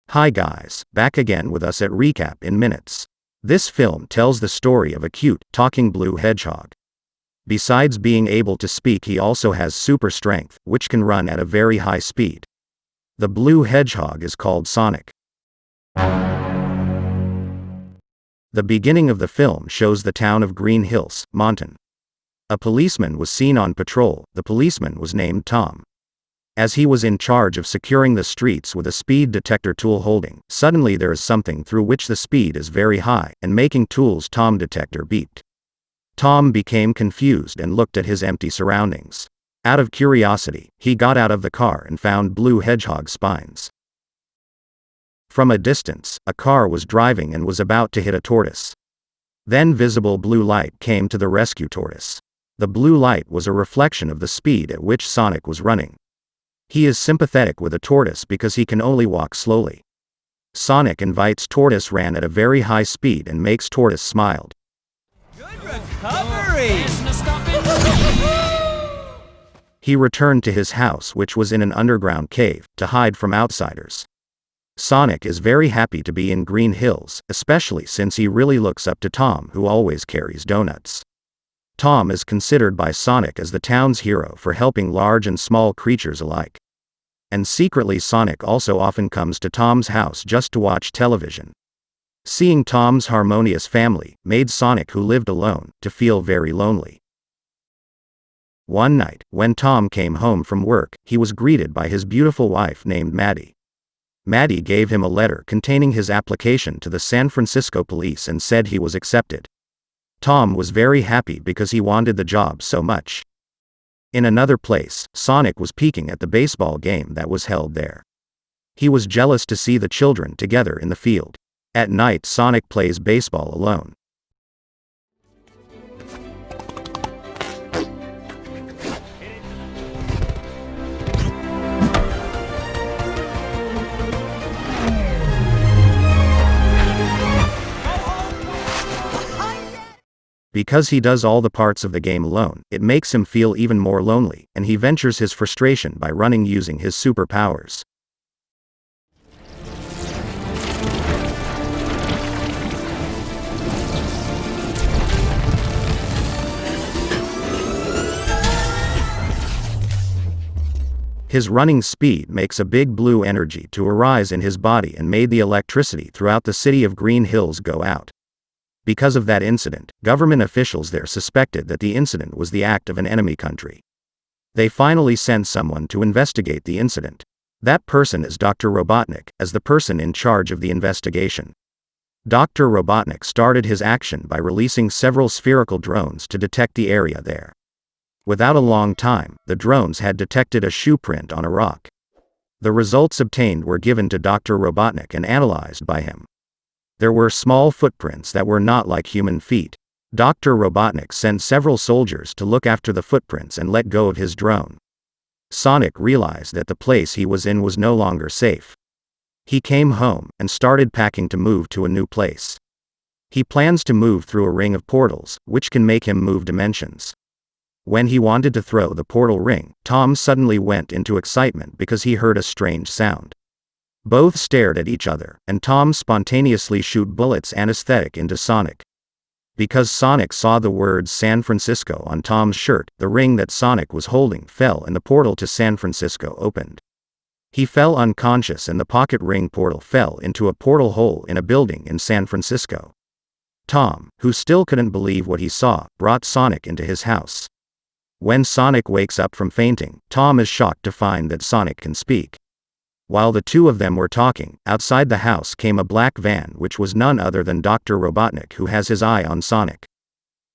Hi guys, back again with us at Recap in Minutes. This film tells the story of a cute, talking blue hedgehog. Besides being able to speak, he also has super strength, which can run at a very high speed. The blue hedgehog is called Sonic. The beginning of the film shows the town of Green Hills, Montana. A policeman was seen on patrol. The policeman was named Tom. As he was in charge of securing the streets with a speed detector tool holding, suddenly there is something through which the speed is very high, and making tool's Tom detector beeped. Tom became confused and looked at his empty surroundings. Out of curiosity, he got out of the car and found blue hedgehog spines. From a distance, a car was driving and was about to hit a tortoise. Then visible blue light came to the rescue tortoise. The blue light was a reflection of the speed at which Sonic was running. He is sympathetic with a tortoise because he can only walk slowly. Sonic invites tortoise ran at a very high speed and makes tortoise smiled. Good recovery! He returned to his house, which was in an underground cave, to hide from outsiders. Sonic is very happy to be in Green Hills, especially since he really looks up to Tom, who always carries donuts. Tom is considered by Sonic as the town's hero for helping large and small creatures alike. And secretly, Sonic also often comes to Tom's house just to watch television. Seeing Tom's harmonious family made Sonic, who lived alone, to feel very lonely. One night, when Tom came home from work, he was greeted by his beautiful wife named Maddie. Maddie gave him a letter containing his application to the San Francisco police and said he was accepted. Tom was very happy because he wanted the job so much. In another place, Sonic was peeking at the baseball game that was held there. He was jealous to see the children together in the field. At night, Sonic plays baseball alone. Because he does all the parts of the game alone, it makes him feel even more lonely, and he ventures his frustration by running using his superpowers. His running speed makes a big blue energy to arise in his body and made the electricity throughout the city of Green Hills go out. Because of that incident, government officials there suspected that the incident was the act of an enemy country. They finally sent someone to investigate the incident. That person is Dr. Robotnik, as the person in charge of the investigation. Dr. Robotnik started his action by releasing several spherical drones to detect the area there. Without a long time, the drones had detected a shoe print on a rock. The results obtained were given to Dr. Robotnik and analyzed by him. There were small footprints that were not like human feet. Dr. Robotnik sent several soldiers to look after the footprints and let go of his drone. Sonic realized that the place he was in was no longer safe. He came home and started packing to move to a new place. He plans to move through a ring of portals, which can make him move dimensions. When he wanted to throw the portal ring, Tom suddenly went into excitement because he heard a strange sound. Both stared at each other, and Tom spontaneously shoot bullets anesthetic into Sonic. Because Sonic saw the words San Francisco on Tom's shirt, the ring that Sonic was holding fell and the portal to San Francisco opened. He fell unconscious and the pocket ring portal fell into a portal hole in a building in San Francisco. Tom, who still couldn't believe what he saw, brought Sonic into his house. When Sonic wakes up from fainting, Tom is shocked to find that Sonic can speak. While the two of them were talking, outside the house came a black van, which was none other than Dr. Robotnik, who has his eye on Sonic.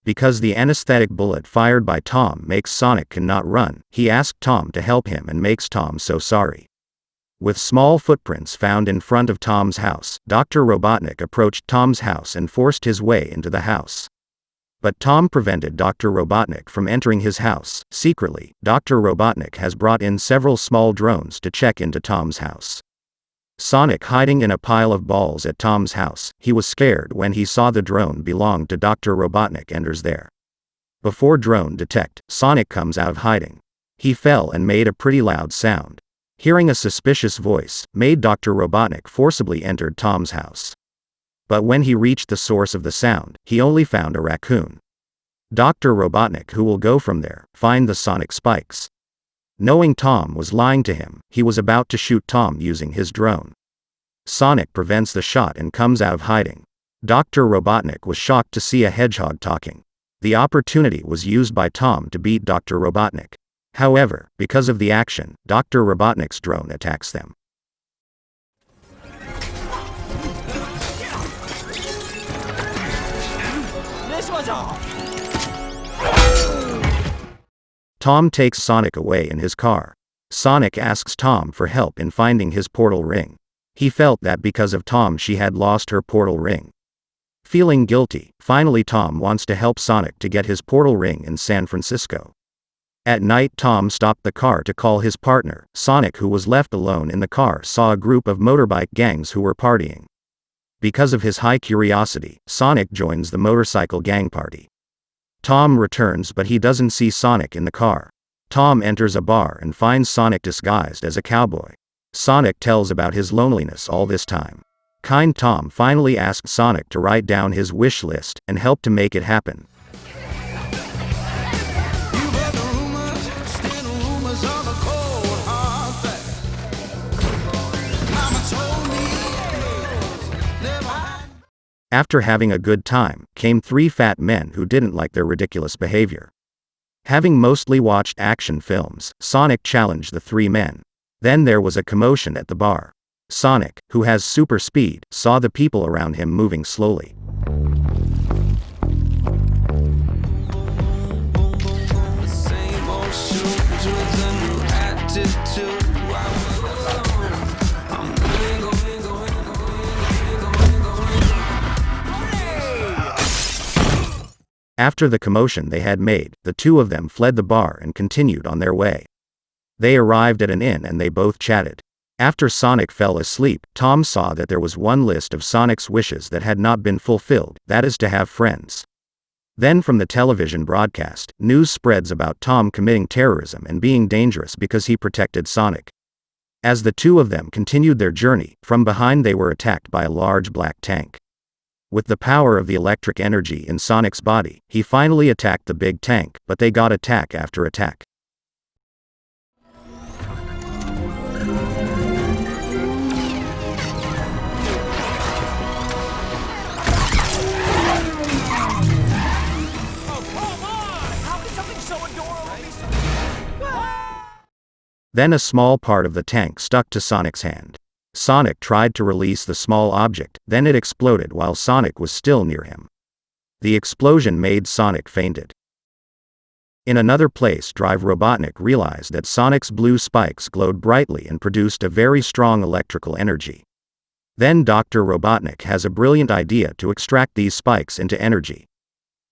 Because the anesthetic bullet fired by Tom makes Sonic cannot run, he asked Tom to help him and makes Tom so sorry. With small footprints found in front of Tom's house, Dr. Robotnik approached Tom's house and forced his way into the house. But Tom prevented Dr. Robotnik from entering his house. Secretly, Dr. Robotnik has brought in several small drones to check into Tom's house. Sonic hiding in a pile of balls at Tom's house, he was scared when he saw the drone belonged to Dr. Robotnik enters there. Before drone detect, Sonic comes out of hiding. He fell and made a pretty loud sound. Hearing a suspicious voice, made Dr. Robotnik forcibly entered Tom's house. But when he reached the source of the sound, he only found a raccoon. Dr. Robotnik, who will go from there, find the sonic spikes. Knowing Tom was lying to him, he was about to shoot Tom using his drone. Sonic prevents the shot and comes out of hiding. Dr. Robotnik was shocked to see a hedgehog talking. The opportunity was used by Tom to beat Dr. Robotnik. However, because of the action, Dr. Robotnik's drone attacks them. This was all. Tom takes Sonic away in his car. Sonic asks Tom for help in finding his portal ring. He felt that because of Tom she had lost her portal ring. Feeling guilty, finally Tom wants to help Sonic to get his portal ring in San Francisco. At night Tom stopped the car to call his partner. Sonic, who was left alone in the car, saw a group of motorbike gangs who were partying. Because of his high curiosity, Sonic joins the motorcycle gang party. Tom returns but he doesn't see Sonic in the car. Tom enters a bar and finds Sonic disguised as a cowboy. Sonic tells about his loneliness all this time. Kind Tom finally asks Sonic to write down his wish list and help to make it happen. After having a good time, came 3 fat men who didn't like their ridiculous behavior. Having mostly watched action films, Sonic challenged the 3 men. Then there was a commotion at the bar. Sonic, who has super speed, saw the people around him moving slowly. After the commotion they had made, the 2 of them fled the bar and continued on their way. They arrived at an inn and they both chatted. After Sonic fell asleep, Tom saw that there was one list of Sonic's wishes that had not been fulfilled, that is to have friends. Then from the television broadcast, news spreads about Tom committing terrorism and being dangerous because he protected Sonic. As the 2 of them continued their journey, from behind they were attacked by a large black tank. With the power of the electric energy in Sonic's body, he finally attacked the big tank, but they got attack after attack. Then a small part of the tank stuck to Sonic's hand. Sonic tried to release the small object, then it exploded while Sonic was still near him. The explosion made Sonic fainted. In another place, Drive Robotnik realized that Sonic's blue spikes glowed brightly and produced a very strong electrical energy. Then Dr. Robotnik has a brilliant idea to extract these spikes into energy.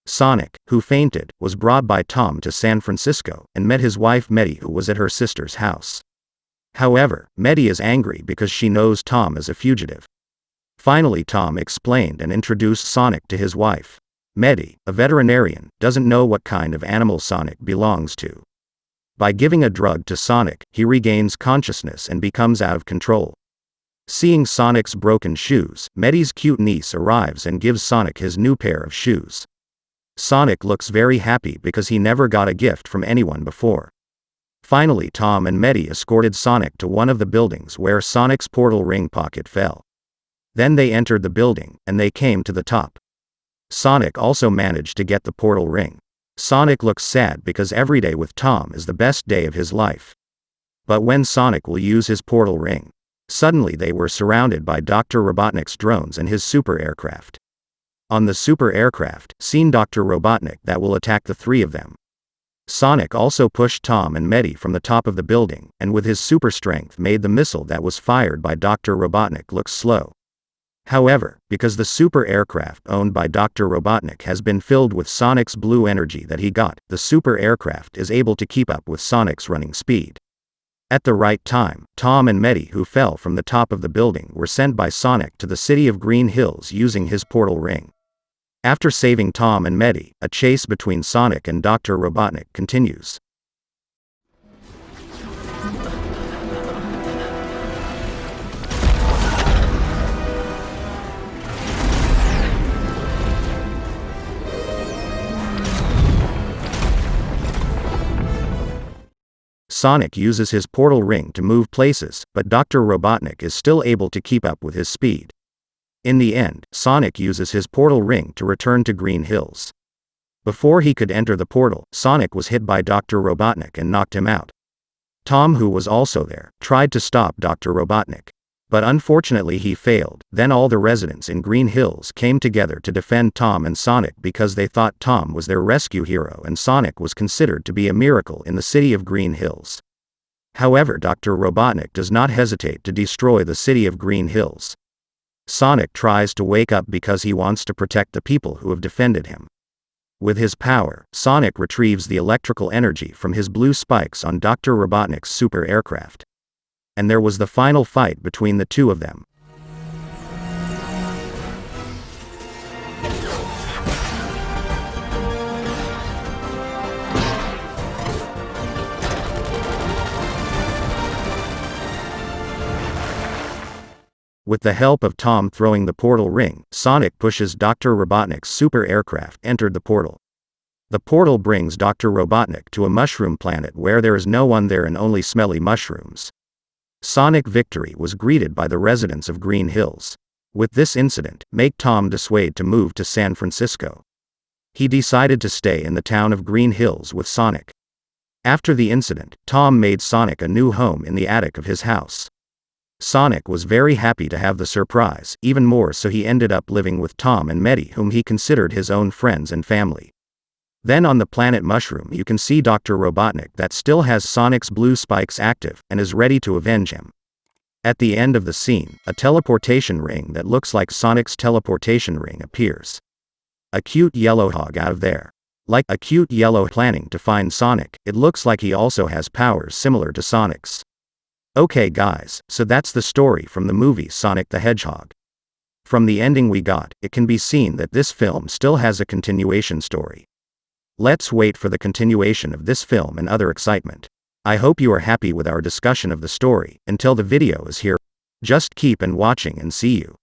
Sonic, who fainted, was brought by Tom to San Francisco and met his wife Maddie, who was at her sister's house. However, Maddie is angry because she knows Tom is a fugitive. Finally Tom explained and introduced Sonic to his wife. Maddie, a veterinarian, doesn't know what kind of animal Sonic belongs to. By giving a drug to Sonic, he regains consciousness and becomes out of control. Seeing Sonic's broken shoes, Maddie's cute niece arrives and gives Sonic his new pair of shoes. Sonic looks very happy because he never got a gift from anyone before. Finally Tom and Maddie escorted Sonic to one of the buildings where Sonic's portal ring pocket fell. Then they entered the building, and they came to the top. Sonic also managed to get the portal ring. Sonic looks sad because every day with Tom is the best day of his life. But when Sonic will use his portal ring, suddenly they were surrounded by Dr. Robotnik's drones and his super aircraft. On the super aircraft, seen Dr. Robotnik that will attack the 3 of them. Sonic also pushed Tom and Maddie from the top of the building, and with his super strength made the missile that was fired by Dr. Robotnik look slow. However, because the super aircraft owned by Dr. Robotnik has been filled with Sonic's blue energy that he got, the super aircraft is able to keep up with Sonic's running speed. At the right time, Tom and Maddie, who fell from the top of the building, were sent by Sonic to the city of Green Hills using his portal ring. After saving Tom and Maddie, a chase between Sonic and Dr. Robotnik continues. Sonic uses his portal ring to move places, but Dr. Robotnik is still able to keep up with his speed. In the end, Sonic uses his portal ring to return to Green Hills. Before he could enter the portal, Sonic was hit by Dr. Robotnik and knocked him out. Tom, who was also there, tried to stop Dr. Robotnik. But unfortunately he failed. Then all the residents in Green Hills came together to defend Tom and Sonic because they thought Tom was their rescue hero and Sonic was considered to be a miracle in the city of Green Hills. However, Dr. Robotnik does not hesitate to destroy the city of Green Hills. Sonic tries to wake up because he wants to protect the people who have defended him. With his power, Sonic retrieves the electrical energy from his blue spikes on Dr. Robotnik's super aircraft. And there was the final fight between the two of them. With the help of Tom throwing the portal ring, Sonic pushes Dr. Robotnik's super aircraft entered the portal. The portal brings Dr. Robotnik to a mushroom planet where there is no one there and only smelly mushrooms. Sonic victory was greeted by the residents of Green Hills. With this incident, make Tom dissuade to move to San Francisco. He decided to stay in the town of Green Hills with Sonic. After the incident, Tom made Sonic a new home in the attic of his house. Sonic was very happy to have the surprise, even more so he ended up living with Tom and Maddie, whom he considered his own friends and family. Then on the planet Mushroom you can see Dr. Robotnik that still has Sonic's blue spikes active, and is ready to avenge him. At the end of the scene, a teleportation ring that looks like Sonic's teleportation ring appears. A cute yellow hog out of there. Like a cute yellow planning to find Sonic, it looks like he also has powers similar to Sonic's. Okay guys, so that's the story from the movie Sonic the Hedgehog. From the ending we got, it can be seen that this film still has a continuation story. Let's wait for the continuation of this film and other excitement. I hope you are happy with our discussion of the story. Until the video is here, just keep on watching and see you.